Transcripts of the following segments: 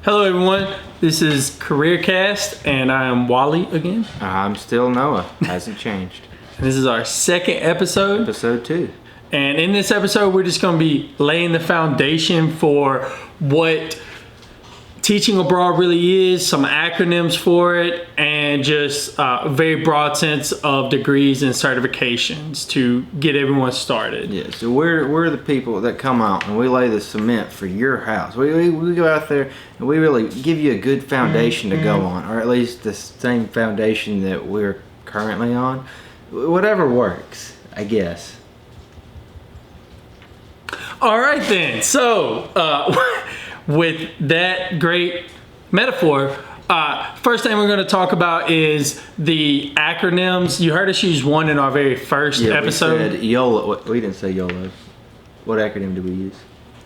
Hello everyone, this is Korear Cast and I am Wally again. I'm still Noah, hasn't changed. This is our second episode. Episode 2. And in this episode, we're just going to be laying the foundation for what teaching abroad really is, some acronyms for it, and just a very broad sense of degrees and certifications to get everyone started. Yeah, so we're the people that come out and we lay the cement for your house. We go out there and we really give you a good foundation to go on, or at least the same foundation that we're currently on. Whatever works, I guess. All right then, so with that great metaphor, first thing we're going to talk about is the acronyms. You heard us use one in our very first episode. We said YOLO. We didn't say YOLO. What acronym do we use?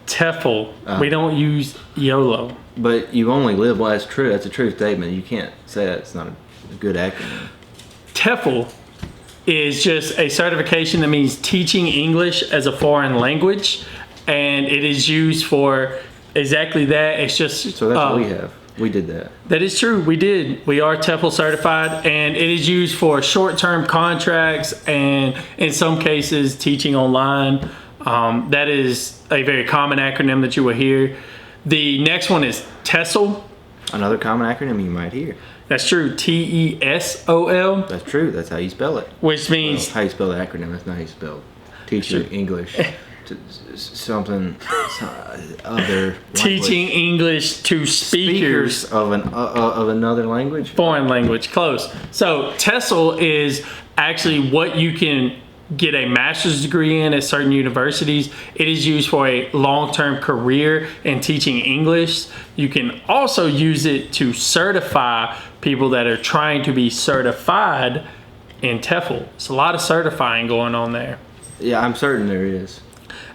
TEFL. We don't use YOLO. But you only live, well, that's true. That's a true statement. You can't say that's not a good acronym. TEFL is just a certification that means teaching English as a foreign language, and it is used for exactly that. It's just so that's what we have. We did that. That is true. We did. We are TEFL certified, and it is used for short-term contracts and in some cases teaching online. That is a very common acronym that you will hear. The next one is TESOL. Another common acronym you might hear. That's true. TESOL. That's true. That's how you spell it. Which means... Well, how you spell the acronym. That's not how you spell teaching English to something other. Teaching English to speakers of another language. Foreign language. Close. So TESOL is actually what you can get a master's degree in at certain universities. It is used for a long-term career in teaching English. You can also use it to certify people that are trying to be certified in TEFL. It's a lot of certifying going on there. Yeah, I'm certain there is.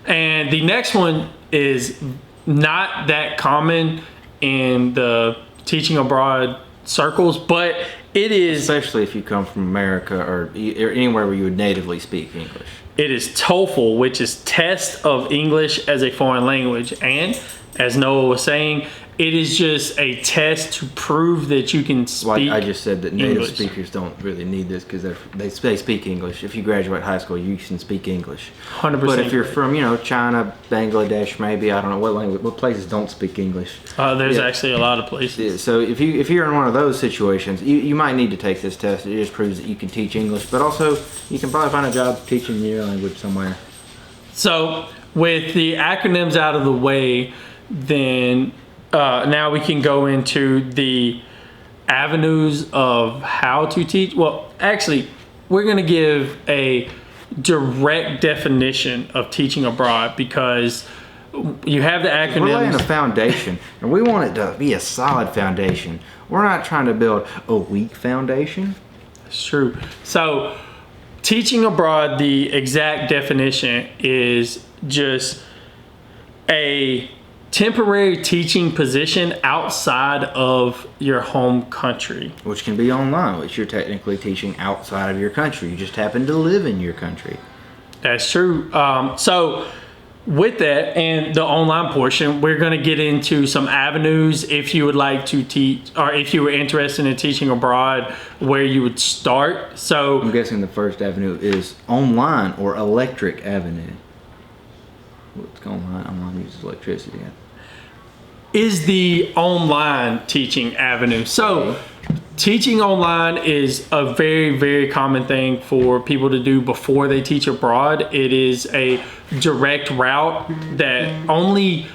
And the next one is not that common in the teaching abroad circles, but it is... Especially if you come from America or anywhere where you would natively speak English. It is TOEFL, which is Test of English as a Foreign Language. And as Noah was saying, it is just a test to prove that you can speak Like I just said that native English. Speakers don't really need this because they speak English. If you graduate high school, you can speak English. 100%. But if you're from, China, Bangladesh, maybe, I don't know what language, what places don't speak English. There's actually a lot of places. Yeah, so if you're in one of those situations, you might need to take this test. It just proves that you can teach English, but also you can probably find a job teaching your language somewhere. So with the acronyms out of the way, then now we can go into the avenues of how to teach. Well, actually, we're going to give a direct definition of teaching abroad because you have the acronyms. We're laying a foundation, and we want it to be a solid foundation. We're not trying to build a weak foundation. It's true. So teaching abroad, the exact definition is just a temporary teaching position outside of your home country. Which can be online, which you're technically teaching outside of your country. You just happen to live in your country. That's true. So with that and the online portion, we're going to get into some avenues if you would like to teach, or if you were interested in teaching abroad, where you would start. So I'm guessing the first avenue is online or electric avenue. What's online? Online uses electricity. Is the online teaching avenue. So teaching online is a very, very common thing for people to do before they teach abroad. It is a direct route that only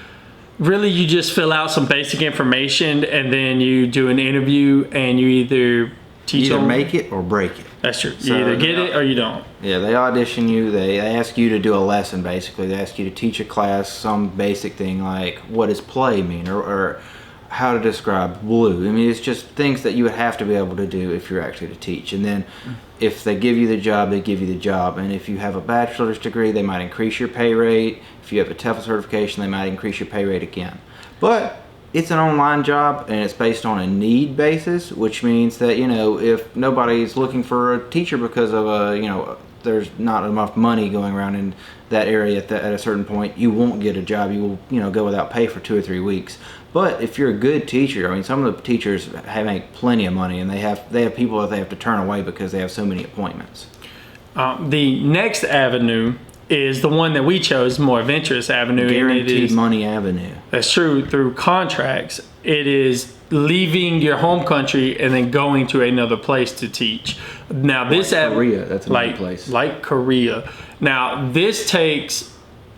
really you just fill out some basic information and then you do an interview and you either teach Either make it or break it. That's true. You either get it or you don't. Yeah, they audition you. They ask you to do a lesson, basically. They ask you to teach a class some basic thing like what does play mean or how to describe blue. I mean, it's just things that you would have to be able to do if you're actually to teach. And then if they give you the job, they give you the job. And if you have a bachelor's degree, they might increase your pay rate. If you have a TEFL certification, they might increase your pay rate again. But it's an online job and it's based on a need basis, which means that, if nobody's looking for a teacher because of there's not enough money going around in that area at a certain point, you won't get a job. You will, go without pay for 2 or 3 weeks. But if you're a good teacher, I mean, some of the teachers make plenty of money, and they have people that they have to turn away because they have so many appointments. The next avenue is the one that we chose, more adventurous avenue. Guaranteed money avenue. That's true. Through contracts, it is leaving your home country and then going to another place to teach. Now this Korea, that's another place. Like Korea. Now this takes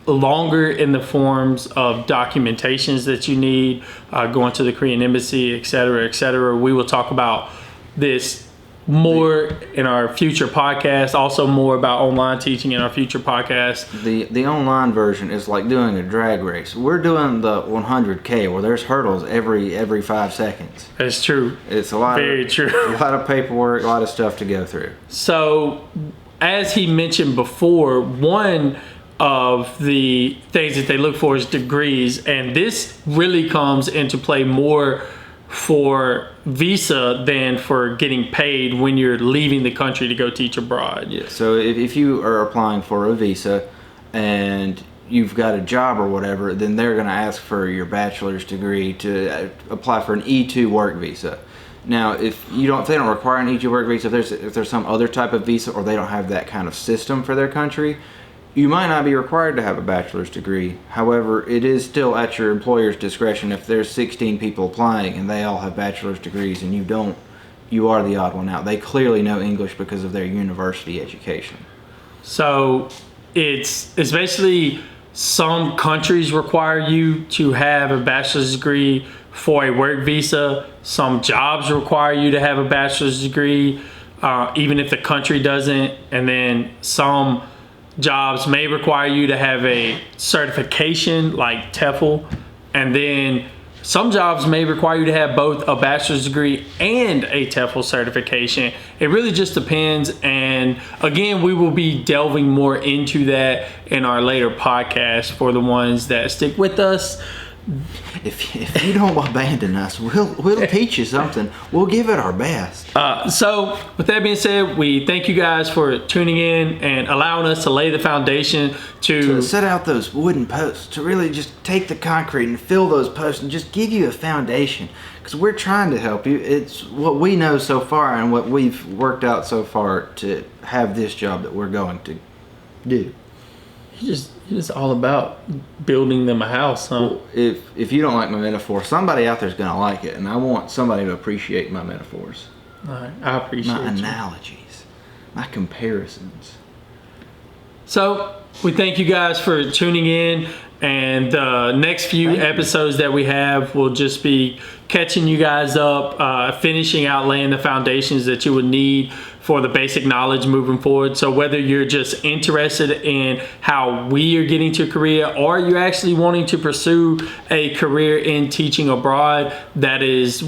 longer in the forms of documentations that you need, going to the Korean embassy, et cetera, et cetera. We will talk about this more in our future podcast, also more about online teaching in our future podcast. The online version is like doing a drag race. We're doing the 100K where there's hurdles every 5 seconds. That's true. It's a lot Very true. A lot of paperwork, a lot of stuff to go through. So as he mentioned before, one of the things that they look for is degrees, and this really comes into play more for visa than for getting paid when you're leaving the country to go teach abroad. Yeah, so if you are applying for a visa and you've got a job or whatever, then they're going to ask for your bachelor's degree to apply for an E2 work visa. Now, if they don't require an E2 work visa, if there's some other type of visa or they don't have that kind of system for their country, you might not be required to have a bachelor's degree. However, it is still at your employer's discretion. If there's 16 people applying and they all have bachelor's degrees and you don't, you are the odd one out. They clearly know English because of their university education. So it's basically some countries require you to have a bachelor's degree for a work visa. Some jobs require you to have a bachelor's degree, even if the country doesn't. And then some jobs may require you to have a certification like TEFL, and then some jobs may require you to have both a bachelor's degree and a TEFL certification. It really just depends, and again, we will be delving more into that in our later podcast for the ones that stick with us. If you don't abandon us, we'll teach you something. We'll give it our best. So with that being said, we thank you guys for tuning in and allowing us to lay the foundation to set out those wooden posts, to really just take the concrete and fill those posts and just give you a foundation, because we're trying to help you. It's what we know so far and what we've worked out so far to have this job that we're going to do. You're just all about building them a house, huh? Well, if you don't like my metaphor, somebody out there's going to like it, and I want somebody to appreciate my metaphors. All right, I appreciate my you. analogies, my comparisons. So we thank you guys for tuning in, and the next few episodes that we have will just be catching you guys up, finishing out laying the foundations that you would need for the basic knowledge moving forward. So whether you're just interested in how we are getting to Korea, or you're actually wanting to pursue a career in teaching abroad, that is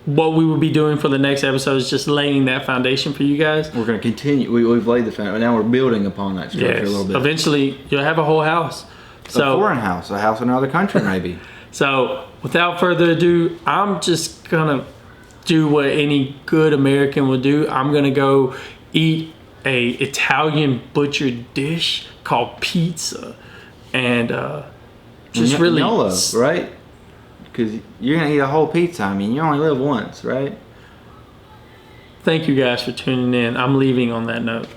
what we will be doing for the next episode, is just laying that foundation for you guys. We're going to continue. We've laid the foundation. Now we're building upon that structure a little bit. Eventually, you'll have a whole house. A foreign house, a house in another country maybe. So without further ado, I'm just going to do what any good American would do. I'm going to go eat a Italian butchered dish called pizza. And just really... YOLO, right? Because you're going to eat a whole pizza. I mean, you only live once, right? Thank you guys for tuning in. I'm leaving on that note.